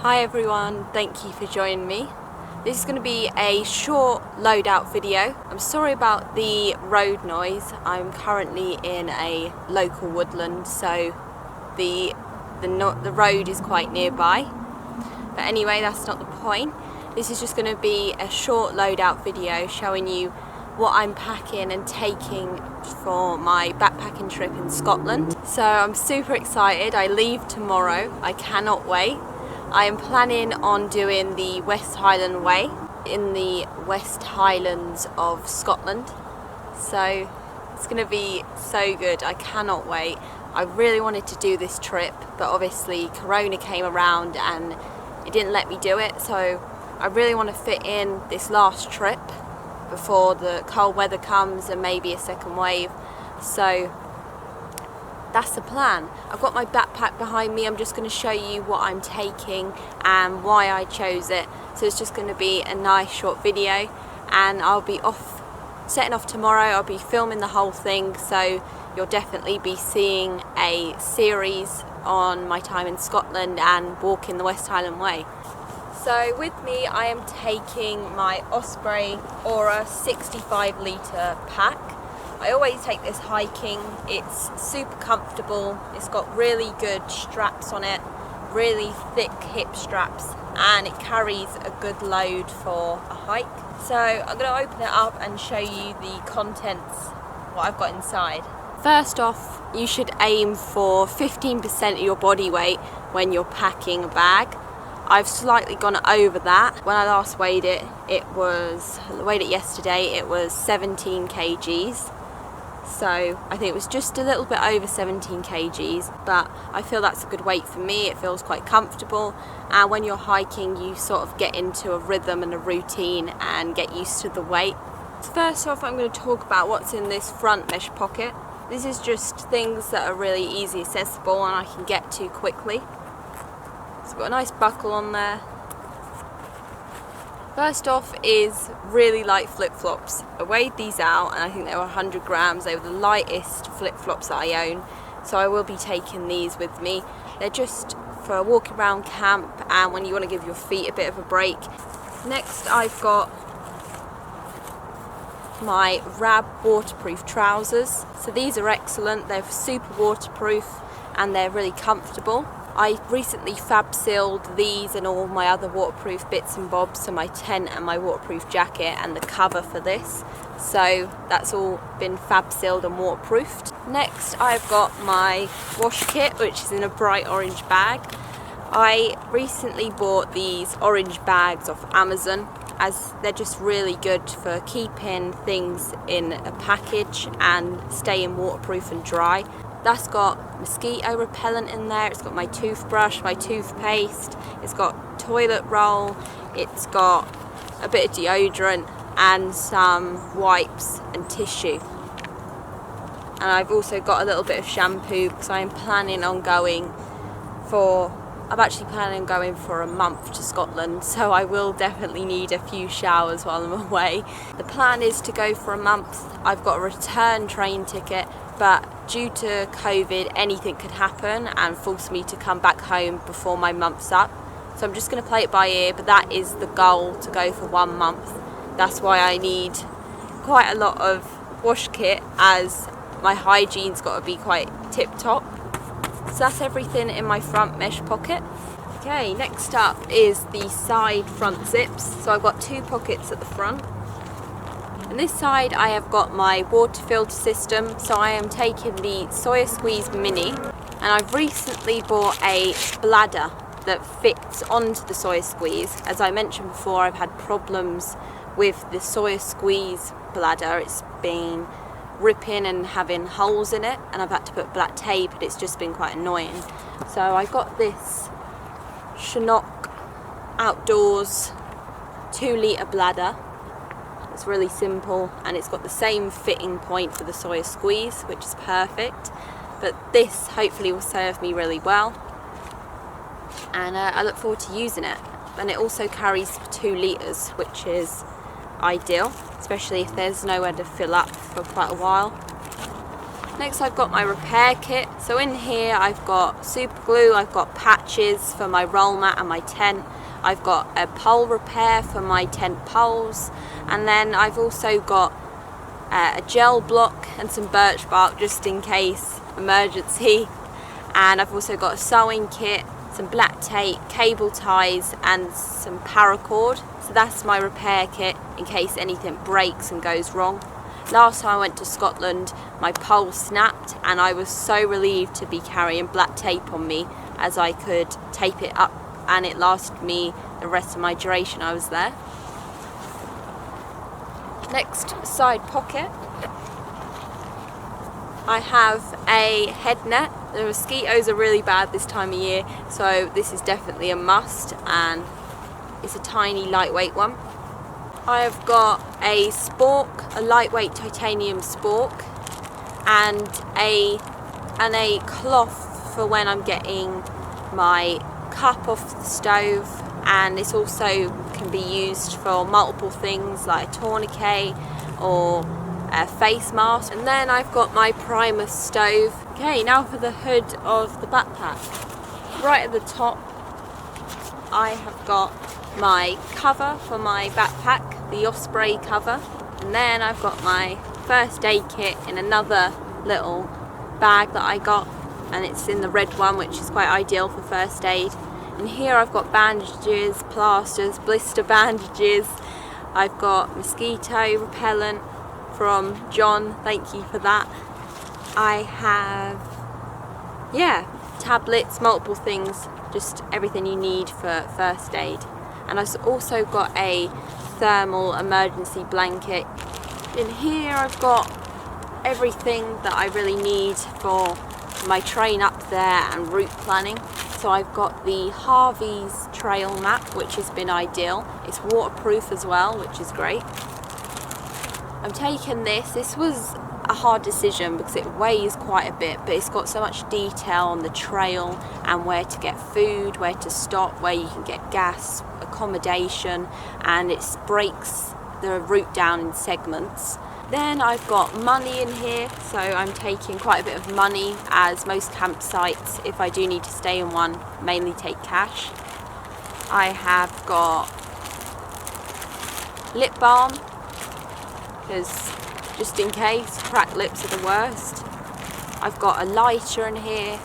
Hi everyone, thank you for joining me. This is going to be a short loadout video. I'm sorry about the road noise. I'm currently in a local woodland, so the road is quite nearby. But anyway, that's not the point. This is just going to be a short loadout video showing you what I'm packing and taking for my backpacking trip in Scotland. So I'm super excited. I leave tomorrow. I cannot wait. I am planning on doing the West Highland Way in the West Highlands of Scotland. So it's going to be so good. I cannot wait. I really wanted to do this trip, but obviously Corona came around and it didn't let me do it. So I really want to fit in this last trip before the cold weather comes and maybe a second wave. So that's the plan. I've got my backpack behind me. I'm just going to show you what I'm taking and why I chose it. So it's just going to be a nice short video, and I'll be setting off tomorrow. I'll be filming the whole thing, so you'll definitely be seeing a series on my time in Scotland and walking the West Highland Way. So with me I am taking my Osprey Aura 65 litre pack. I always take this hiking. It's super comfortable. It's got really good straps on it, really thick hip straps, and it carries a good load for a hike. So I'm going to open it up and show you the contents, what I've got inside. First off, you should aim for 15% of your body weight when you're packing a bag. I've slightly gone over that. When I last weighed it, I weighed it yesterday, it was 17 kgs. So I think it was just a little bit over 17 kgs, but I feel that's a good weight for me. It feels quite comfortable, and when you're hiking you sort of get into a rhythm and a routine and get used to the weight. So first off, I'm going to talk about what's in this front mesh pocket. This is just things that are really easy accessible and I can get to quickly. It's got a nice buckle on there. First off is really light flip-flops. I weighed these out and I think they were 100 grams. They were the lightest flip-flops that I own, so I will be taking these with me. They're just for walking around camp and when you want to give your feet a bit of a break. Next I've got my Rab waterproof trousers. So these are excellent. They're super waterproof and they're really comfortable. I recently fab sealed these and all my other waterproof bits and bobs, so my tent and my waterproof jacket and the cover for this. So that's all been fab sealed and waterproofed. Next I've got my wash kit, which is in a bright orange bag. I recently bought these orange bags off Amazon, as they're just really good for keeping things in a package and staying waterproof and dry. That's got mosquito repellent in there, it's got my toothbrush, my toothpaste, it's got toilet roll, it's got a bit of deodorant and some wipes and tissue. And I've also got a little bit of shampoo because I'm actually planning on going for a month to Scotland, so I will definitely need a few showers while I'm away. The plan is to go for a month. I've got a return train ticket, but due to COVID anything could happen and force me to come back home before my month's up. So I'm just going to play it by ear, but that is the goal, to go for 1 month. That's why I need quite a lot of wash kit, as my hygiene's got to be quite tip top. So that's everything in my front mesh pocket. Okay, next up is the side front zips. So I've got 2 pockets at the front. On this side I have got my water filter system, so I am taking the Soya Squeeze Mini, and I've recently bought a bladder that fits onto the Soya Squeeze. As I mentioned before, I've had problems with the Soya Squeeze bladder. It's been ripping and having holes in it, and I've had to put black tape, and it's just been quite annoying. So I got this Chinook Outdoors 2 litre bladder. It's really simple and it's got the same fitting point for the Soya Squeeze, which is perfect, but this hopefully will serve me really well, and I look forward to using it. And it also carries 2 litres, which is ideal, especially if there's nowhere to fill up for quite a while. Next I've got my repair kit. So in here I've got super glue, I've got patches for my roll mat and my tent, I've got a pole repair for my tent poles, and then I've also got a gel block and some birch bark just in case emergency, and I've also got a sewing kit, some black tape, cable ties and some paracord. So that's my repair kit in case anything breaks and goes wrong. Last time I went to Scotland, my pole snapped and I was so relieved to be carrying black tape on me, as I could tape it up and it lasted me the rest of my duration I was there. Next side pocket, I have a head net. The mosquitoes are really bad this time of year, so this is definitely a must, and it's a tiny lightweight one. I have got a spork, a lightweight titanium spork, and a cloth for when I'm getting my cup off the stove, and this also can be used for multiple things like a tourniquet or a face mask. And then I've got my Primus stove. Okay, now for the hood of the backpack. Right at the top I have got my cover for my backpack, the Osprey cover, and then I've got my first aid kit in another little bag that I got, and it's in the red one, which is quite ideal for first aid. And here I've got bandages, plasters, blister bandages, I've got mosquito repellent from John, thank you for that. I have, tablets, multiple things, just everything you need for first aid. And I've also got a thermal emergency blanket. In here I've got everything that I really need for my train up there and route planning. So I've got the Harvey's trail map, which has been ideal. It's waterproof as well, which is great. I'm taking this. This was a hard decision because it weighs quite a bit, but it's got so much detail on the trail and where to get food, where to stop, where you can get gas, accommodation, and it breaks the route down in segments. Then I've got money in here, so I'm taking quite a bit of money, as most campsites, if I do need to stay in one, mainly take cash. I have got lip balm, because just in case, cracked lips are the worst. I've got a lighter in here,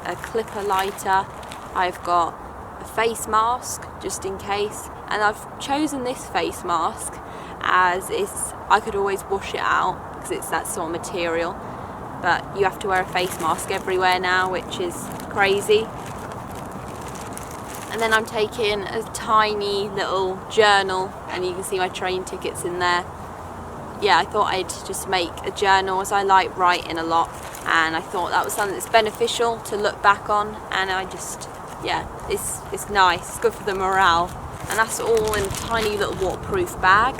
a clipper lighter. I've got a face mask, just in case, and I've chosen this face mask as I could always wash it out because it's that sort of material, but you have to wear a face mask everywhere now, which is crazy. And then I'm taking a tiny little journal, and you can see my train tickets in there. I thought I'd just make a journal, as I like writing a lot, and I thought that was something that's beneficial to look back on, and I just, it's nice, it's good for the morale. And that's all in a tiny little waterproof bag.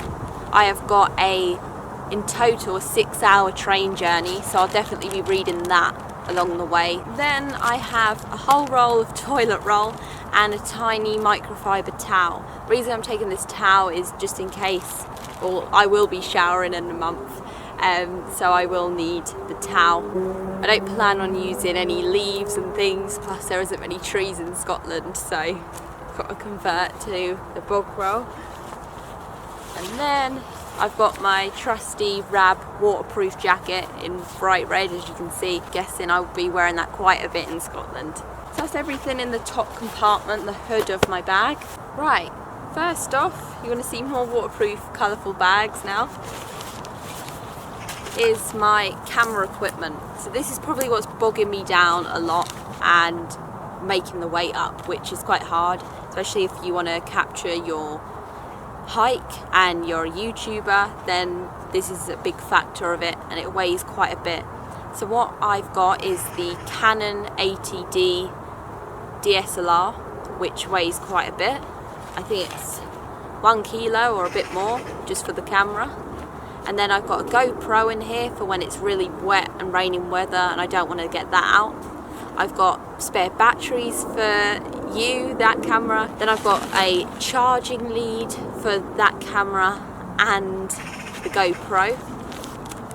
I have got in total a 6-hour train journey, so I'll definitely be reading that along the way. Then I have a whole roll of toilet roll and a tiny microfiber towel. The reason I'm taking this towel is just in case, I will be showering in a month, so I will need the towel. I don't plan on using any leaves and things, plus there isn't many trees in Scotland, so I've got to convert to the bog roll. And then I've got my trusty Rab waterproof jacket in bright red, as you can see. Guessing I'll be wearing that quite a bit in Scotland. So that's everything in the top compartment, the hood of my bag. Right, first off, you're going to see more waterproof colourful bags now, is my camera equipment. So this is probably what's bogging me down a lot and making the weight up, which is quite hard, especially if you want to capture your hike and you're a YouTuber, then this is a big factor of it, and it weighs quite a bit. So what I've got is the Canon 80D DSLR, which weighs quite a bit. I think it's 1 kilo or a bit more just for the camera. And then I've got a GoPro in here for when it's really wet and raining weather and I don't want to get that out. I've got spare batteries for that camera. Then I've got a charging lead for that camera and the GoPro.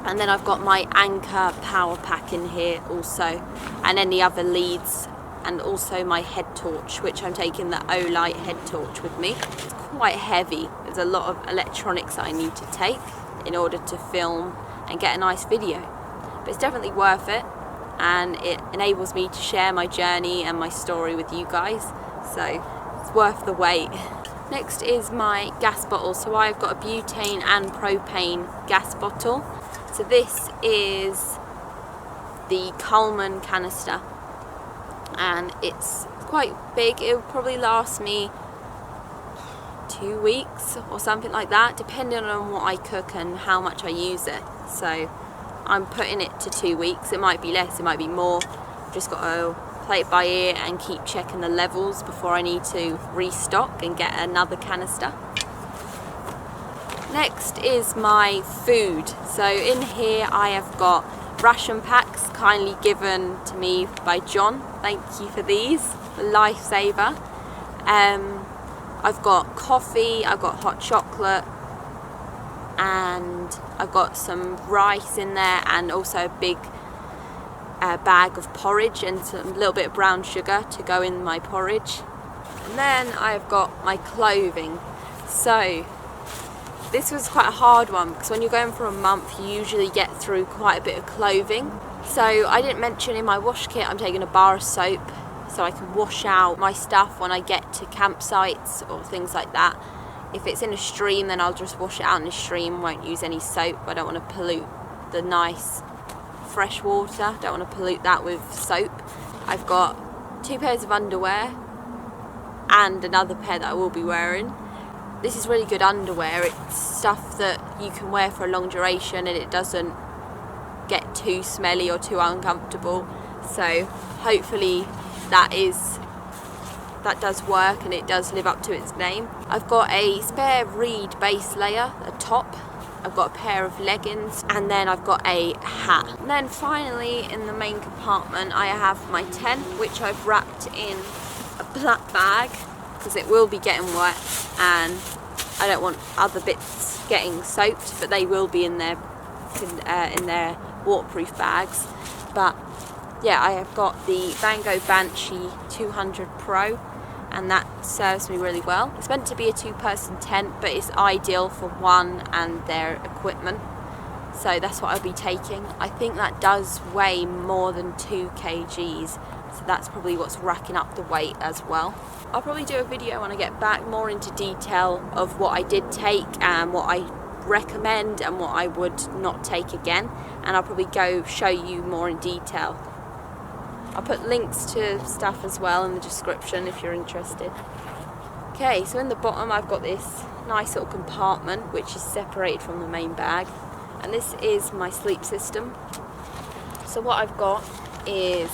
And then I've got my Anchor power pack in here also, and any other leads, and also my head torch, which I'm taking the Olight head torch with me. It's quite heavy. There's a lot of electronics that I need to take in order to film and get a nice video. But it's definitely worth it, and it enables me to share my journey and my story with you guys, so it's worth the wait. Next is my gas bottle. So I've got a butane and propane gas bottle. So this is the Coleman canister, and it's quite big. It will probably last me 2 weeks or something like that, depending on what I cook and how much I use it. So I'm putting it to 2 weeks. It might be less, it might be more. Just got to play it by ear and keep checking the levels before I need to restock and get another canister. Next is my food. So in here I have got ration packs kindly given to me by John. Thank you for these, a lifesaver. I've got coffee, I've got hot chocolate, and I've got some rice in there, and also a big bag of porridge and some little bit of brown sugar to go in my porridge. And then I've got my clothing. So this was quite a hard one, because when you're going for a month you usually get through quite a bit of clothing. So I didn't mention in my wash kit I'm taking a bar of soap so I can wash out my stuff when I get to campsites or things like that. If it's in a stream, then I'll just wash it out in a stream, won't use any soap. I don't want to pollute the nice fresh water, don't want to pollute that with soap. I've got 2 pairs of underwear and another pair that I will be wearing. This is really good underwear. It's stuff that you can wear for a long duration and it doesn't get too smelly or too uncomfortable. So hopefully that does work and it does live up to its name. I've got a spare reed base layer, a top. I've got a pair of leggings, and then I've got a hat. And then finally in the main compartment I have my tent, which I've wrapped in a black bag because it will be getting wet and I don't want other bits getting soaked, but they will be in their waterproof bags. But yeah, I have got the Bango Banshee 200 Pro, and that serves me really well. It's meant to be a 2-person tent, but it's ideal for one and their equipment. So that's what I'll be taking. I think that does weigh more than 2 kgs, so that's probably what's racking up the weight as well. I'll probably do a video when I get back more into detail of what I did take and what I recommend and what I would not take again, and I'll probably go show you more in detail. I'll put links to stuff as well in the description if you're interested. Okay, so in the bottom I've got this nice little compartment which is separated from the main bag, and this is my sleep system. So what I've got is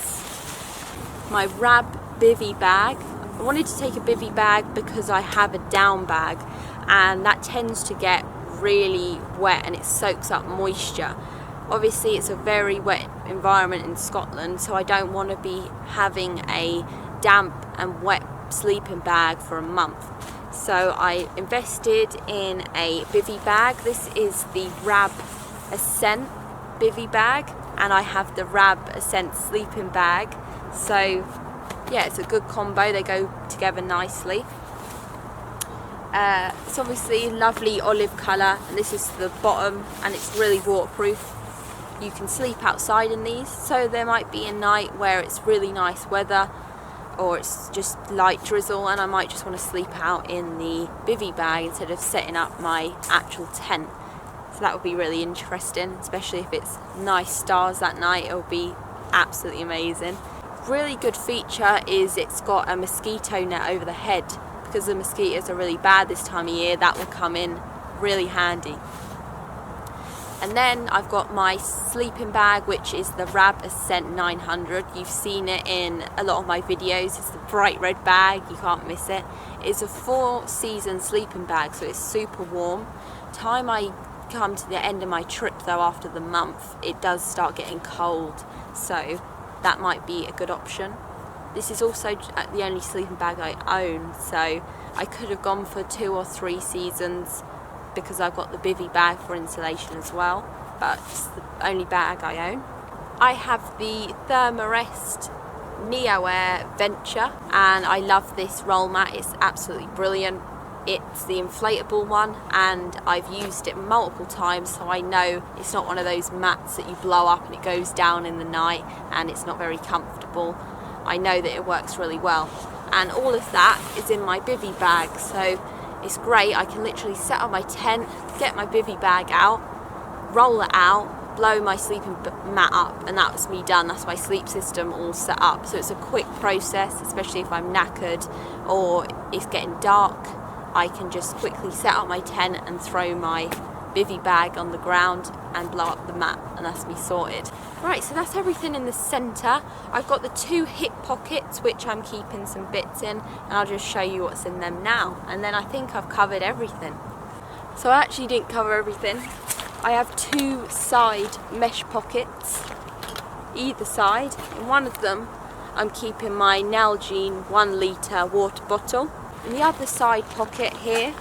my Rab bivvy bag. I wanted to take a bivvy bag because I have a down bag and that tends to get really wet and it soaks up moisture. Obviously it's a very wet environment in Scotland, so I don't want to be having a damp and wet sleeping bag for a month. So I invested in a bivvy bag. This is the Rab Ascent bivvy bag, and I have the Rab Ascent sleeping bag. So yeah, it's a good combo, they go together nicely. It's obviously lovely olive colour, and this is the bottom, and it's really waterproof. You can sleep outside in these, so there might be a night where it's really nice weather or it's just light drizzle and I might just want to sleep out in the bivvy bag instead of setting up my actual tent. So that would be really interesting, especially if it's nice stars that night. It'll be absolutely amazing. Really good feature is it's got a mosquito net over the head. Because the mosquitoes are really bad this time of year, that will come in really handy. And then I've got my sleeping bag, which is the Rab Ascent 900. You've seen it in a lot of my videos. It's the bright red bag, you can't miss it. It's a 4-season sleeping bag, so it's super warm. Time I come to the end of my trip though, after the month, it does start getting cold, so that might be a good option. This is also the only sleeping bag I own, so I could have gone for 2 or 3 seasons because I've got the bivvy bag for insulation as well. but it's the only bag I own. I have the Thermarest Neo Air Venture, and I love this roll mat. It's absolutely brilliant. It's the inflatable one, and I've used it multiple times, so I know it's not one of those mats that you blow up and it goes down in the night and it's not very comfortable. I know that it works really well, and all of that is in my bivvy bag, so it's great. I can literally set up my tent, get my bivvy bag out, roll it out, blow my sleeping mat up, and that's me done. That's my sleep system all set up. So it's a quick process, especially if I'm knackered or it's getting dark. I can just quickly set up my tent and throw my bivvy bag on the ground and blow up the mat, and that's me sorted. Right, so that's everything in the centre. I've got the 2 hip pockets which I'm keeping some bits in, and I'll just show you what's in them now, and then I think I've covered everything. So I actually didn't cover everything. I have 2 side mesh pockets either side. In one of them I'm keeping my Nalgene 1 litre water bottle. In the other side pocket here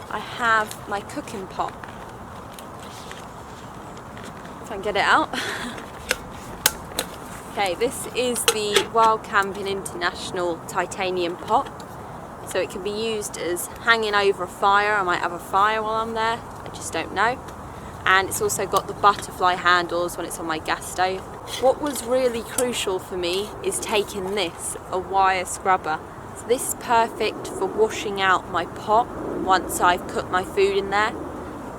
I have my cooking pot. If I can get it out. Okay, this is the Wild Camping International titanium pot. So it can be used as hanging over a fire. I might have a fire while I'm there, I just don't know. And it's also got the butterfly handles when it's on my gas stove. What was really crucial for me is taking this, a wire scrubber. So this is perfect for washing out my pot once I've cooked my food in there.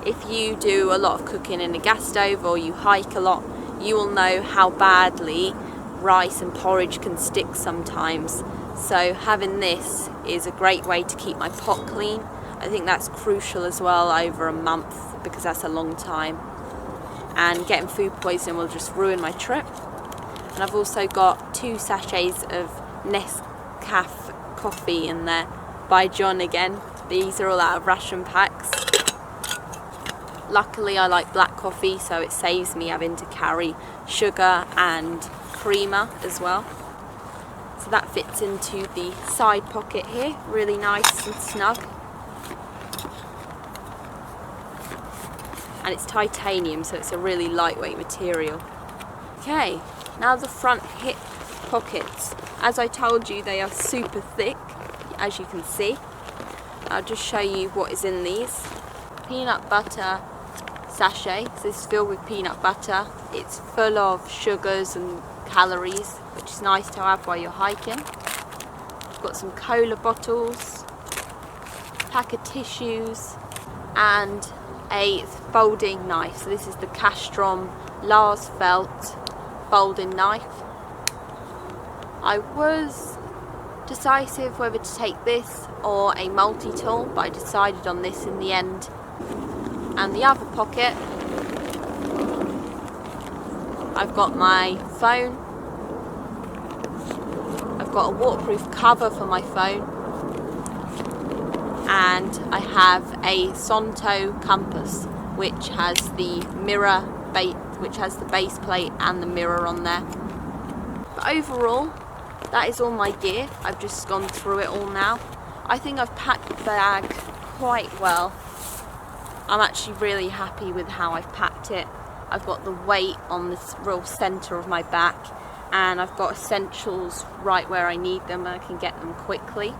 If you do a lot of cooking in a gas stove or you hike a lot, you will know how badly rice and porridge can stick sometimes. So having this is a great way to keep my pot clean. I think that's crucial as well over a month, because that's a long time. And getting food poisoning will just ruin my trip. And I've also got 2 sachets of Nescafe coffee in there by John again. These are all out of ration packs. Luckily I like black coffee, so it saves me having to carry sugar and creamer as well. So that fits into the side pocket here, really nice and snug. And it's titanium, so it's a really lightweight material. Okay, now the front hip pockets. As I told you, they are super thick, as you can see. I'll just show you what is in these. Peanut butter sachet. So this is filled with peanut butter. It's full of sugars and calories, which is nice to have while you're hiking. I've got some cola bottles, pack of tissues, and a folding knife. So this is the Castron Lars Felt folding knife. I was decisive whether to take this or a multi-tool, but I decided on this in the end. And the other pocket, I've got my phone, I've got a waterproof cover for my phone, and I have a Sonto compass which has the base plate and the mirror on there. But overall, that is all my gear. I've just gone through it all now. I think I've packed the bag quite well. I'm actually really happy with how I've packed it. I've got the weight on this real centre of my back, and I've got essentials right where I need them and I can get them quickly.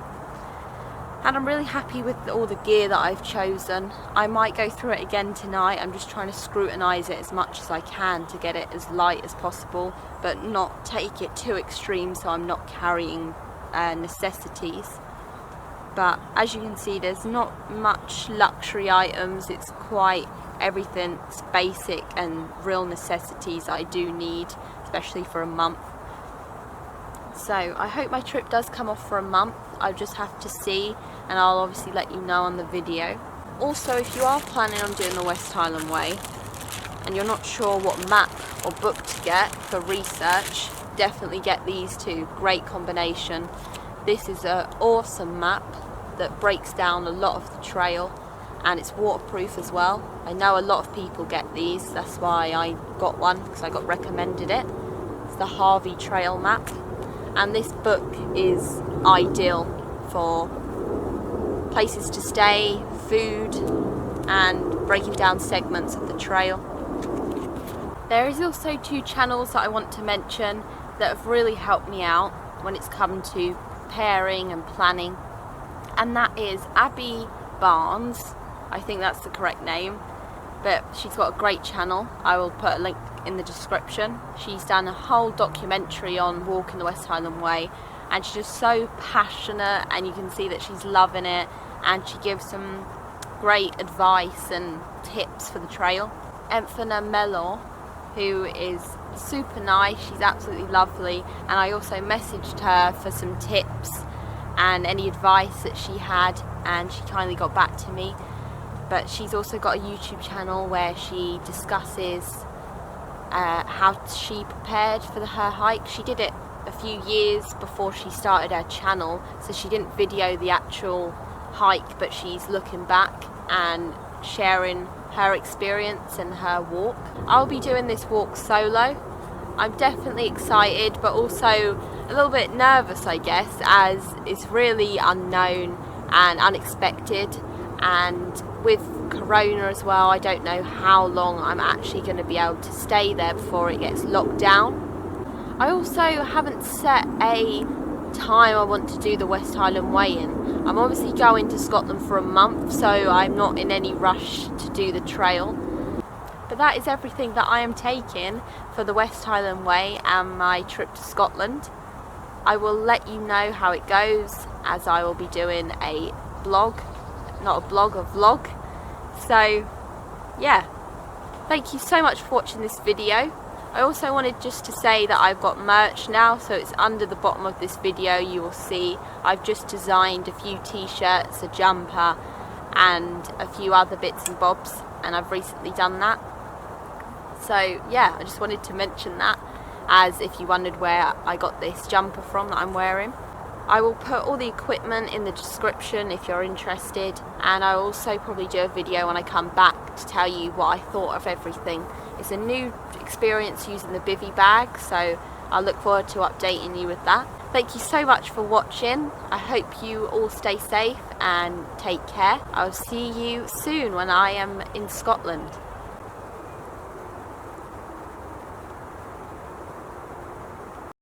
And I'm really happy with all the gear that I've chosen. I might go through it again tonight. I'm just trying to scrutinise it as much as I can to get it as light as possible, but not take it too extreme so I'm not carrying necessities. But as you can see, there's not much luxury items. It's quite everything's basic and real necessities I do need, especially for a month. So I hope my trip does come off for a month. I'll just have to see, and I'll obviously let you know on the video. Also, if you are planning on doing the West Highland Way and you're not sure what map or book to get for research, definitely get these two. Great combination. This is an awesome map that breaks down a lot of the trail, and it's waterproof as well. I know a lot of people get these, that's why I got one, because I got recommended it. It's the Harvey Trail map, and this book is ideal for places to stay, food, and breaking down segments of the trail. There is also 2 channels that I want to mention that have really helped me out when it's come to preparing and planning, and that is Abby Barnes. I think that's the correct name, but she's got a great channel. I will put a link in the description. She's done a whole documentary on walking the West Highland Way, and she's just so passionate, and you can see that she's loving it, and she gives some great advice and tips for the trail. Anthony Mellor, who is super nice, she's absolutely lovely, and I also messaged her for some tips and any advice that she had, and she kindly got back to me. But she's also got a YouTube channel where she discusses how she prepared for her hike. She did it a few years before she started her channel, so she didn't video the actual hike, but she's looking back and sharing her experience and her walk. I'll be doing this walk solo. I'm definitely excited, but also a little bit nervous, I guess, as it's really unknown and unexpected, and with Corona as well, I don't know how long I'm actually going to be able to stay there before it gets locked down. I also haven't set a time I want to do the West Highland Way in. I'm obviously going to Scotland for a month, so I'm not in any rush to do the trail. But that is everything that I am taking for the West Highland Way and my trip to Scotland. I will let you know how it goes, as I will be doing a vlog. So yeah, thank you so much for watching this video. I also wanted just to say that I've got merch now, so it's under the bottom of this video. You will see I've just designed a few t-shirts, a jumper and a few other bits and bobs, and I've recently done that. So yeah, I just wanted to mention that, as if you wondered where I got this jumper from that I'm wearing. I will put all the equipment in the description if you're interested, and I'll also probably do a video when I come back to tell you what I thought of everything. It's a new experience using the bivvy bag, so I'll look forward to updating you with that. Thank you so much for watching. I hope you all stay safe and take care. I'll see you soon when I am in Scotland.